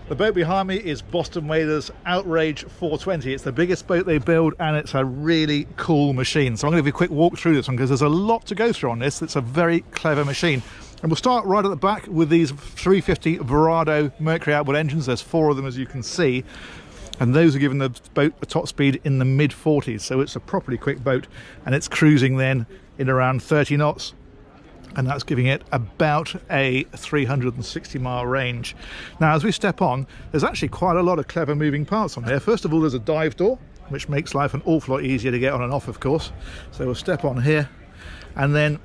The boat behind me is Boston Whalers Outrage 420. It's the biggest boat they build and it's a really cool machine. So I'm going to give you a quick walk through this one because there's a lot to go through on this. It's a very clever machine. And we'll start right at the back with these 350 Verado Mercury outboard engines. There's 4 of them, as you can see. And those are giving the boat a top speed in the mid 40s. So it's a properly quick boat and it's cruising then in around 30 knots. And that's giving it about a 360 mile range. Now, as we step on, there's actually quite a lot of clever moving parts on here. First of all, there's a dive door, which makes life an awful lot easier to get on and off, of course. So we'll step on here. And then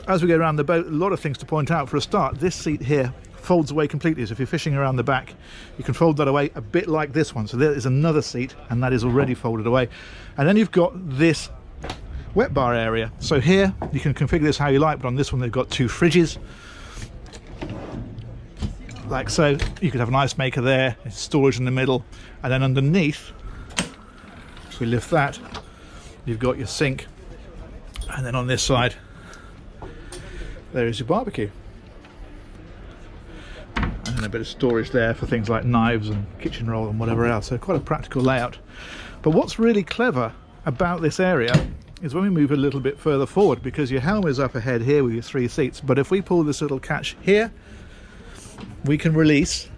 as we go around the boat, a lot of things to point out. For a start, this seat here folds away completely. So if you're fishing around the back, you can fold that away a bit like this one. So there is another seat, and that is already folded away. And then you've got this wet bar area. So here you can configure this how you like, but on this one they've got 2 fridges like so. You could have an ice maker there, storage in the middle, and then underneath, if we lift that, you've got your sink, and then on this side there is your barbecue, and then a bit of storage there for things like knives and kitchen roll and whatever else. So quite a practical layout. But what's really clever about this area is when we move a little bit further forward, because your helm is up ahead here with your 3 seats, but if we pull this little catch here, we can release,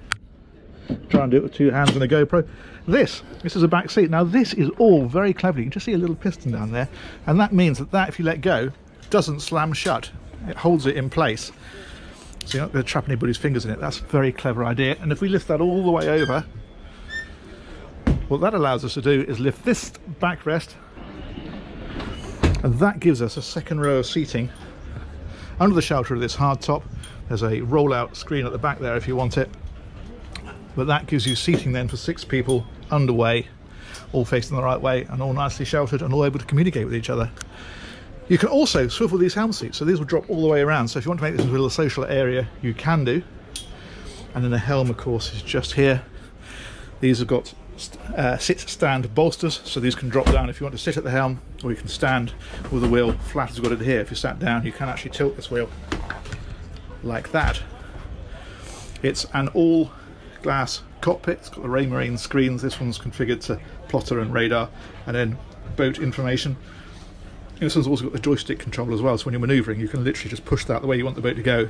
try and do it with 2 hands and a GoPro. This is a back seat. Now this is all very clever. You can just see a little piston down there, and that means that if you let go, doesn't slam shut. It holds it in place, so you're not going to trap anybody's fingers in it. That's a very clever idea. And if we lift that all the way over, what that allows us to do is lift this backrest, and that gives us a second row of seating under the shelter of this hard top. There's a roll-out screen at the back there if you want it, but that gives you seating then for 6 people underway, all facing the right way and all nicely sheltered and all able to communicate with each other. You can also swivel these helm seats, so these will drop all the way around. So if you want to make this into a little social area, you can do. And then the helm, of course, is just here. These have got sit-stand bolsters, so these can drop down if you want to sit at the helm, or you can stand with the wheel flat as we've got it here. If you sat down, you can actually tilt this wheel like that. It's an all-glass cockpit. It's got the Raymarine screens. This one's configured to plotter and radar, and then boat information. And this one's also got the joystick control as well, so when you're manoeuvring, you can literally just push that the way you want the boat to go,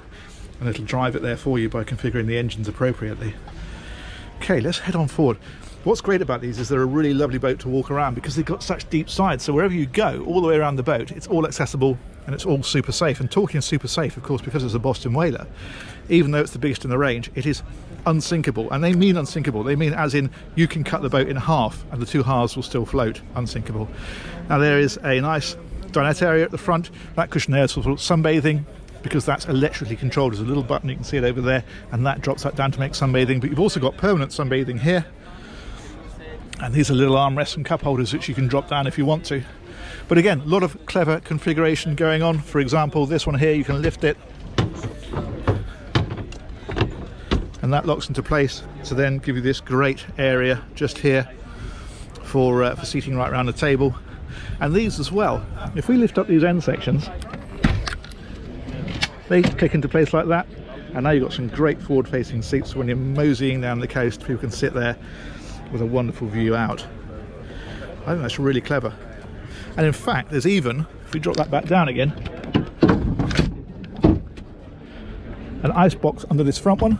and it'll drive it there for you by configuring the engines appropriately. Okay, let's head on forward. What's great about these is they're a really lovely boat to walk around because they've got such deep sides. So wherever you go, all the way around the boat, it's all accessible and it's all super safe. And talking of super safe, of course, because it's a Boston Whaler, even though it's the biggest in the range, it is unsinkable. And they mean unsinkable. They mean as in you can cut the boat in half and the 2 halves will still float, unsinkable. Now there is a nice dinette area at the front. That cushion there is for sunbathing, because that's electrically controlled. There's a little button, you can see it over there, and that drops that down to make sunbathing. But you've also got permanent sunbathing here. And these are little armrests and cup holders which you can drop down if you want to. But again, a lot of clever configuration going on. For example, this one here, you can lift it and that locks into place to then give you this great area just here for seating right around the table. And these as well, if we lift up these end sections, they click into place like that, and now you've got some great forward facing seats, so when you're moseying down the coast, people can sit there with a wonderful view out. I think that's really clever. And in fact, there's even, if we drop that back down again, an ice box under this front one,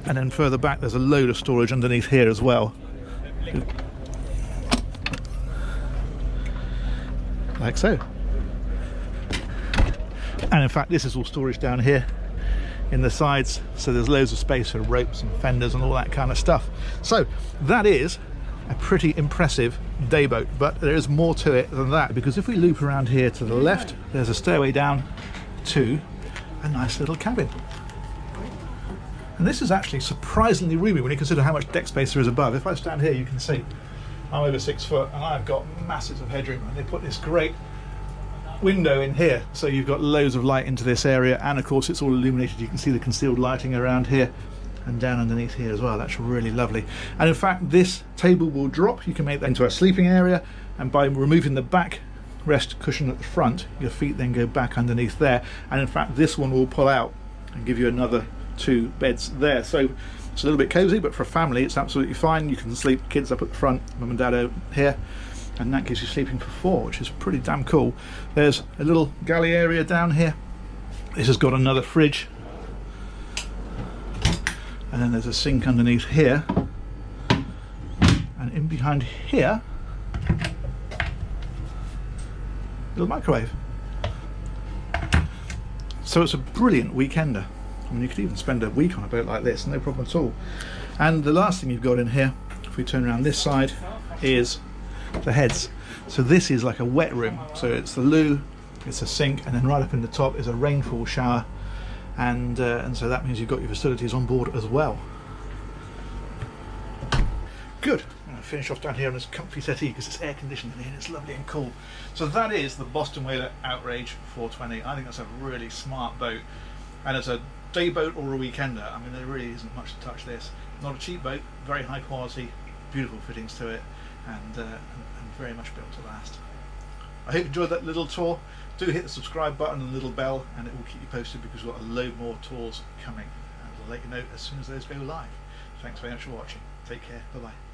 and then further back there's a load of storage underneath here as well, like so. And in fact, this is all storage down here in the sides, so there's loads of space for ropes and fenders and all that kind of stuff. So that is a pretty impressive day boat, but there is more to it than that, because if we loop around here to the left, there's a stairway down to a nice little cabin. And this is actually surprisingly roomy when you consider how much deck space there is above. If I stand here, you can see I'm over 6 foot and I've got masses of headroom, and they put this great window in here, so you've got loads of light into this area, and of course it's all illuminated. You can see the concealed lighting around here and down underneath here as well. That's really lovely. And in fact, this table will drop. You can make that into a sleeping area, and by removing the back rest cushion at the front, your feet then go back underneath there. And in fact, this one will pull out and give you another 2 beds there. So it's a little bit cozy, but for a family it's absolutely fine. You can sleep kids up at the front, mum and dad over here, and that gives you sleeping for 4, which is pretty damn cool. There's a little galley area down here. This has got another fridge, and then there's a sink underneath here, and in behind here, little microwave. So it's a brilliant weekender. I mean, you could even spend a week on a boat like this, no problem at all. And the last thing you've got in here, if we turn around this side, is the heads. So this is like a wet room. So it's the loo, it's a sink, and then right up in the top is a rainfall shower, and so that means you've got your facilities on board as well. Good. I'm going to finish off down here on this comfy settee because it's air conditioned in here and it's lovely and cool. So that is the Boston Whaler Outrage 420. I think that's a really smart boat, and as a day boat or a weekender, I mean, there really isn't much to touch this. Not a cheap boat, very high quality, beautiful fittings to it, and very much built to last. I hope you enjoyed that little tour. Do hit the subscribe button and the little bell, and it will keep you posted because we've got a load more tours coming, and I'll let you know as soon as those go live. Thanks very much for watching. Take care. Bye bye.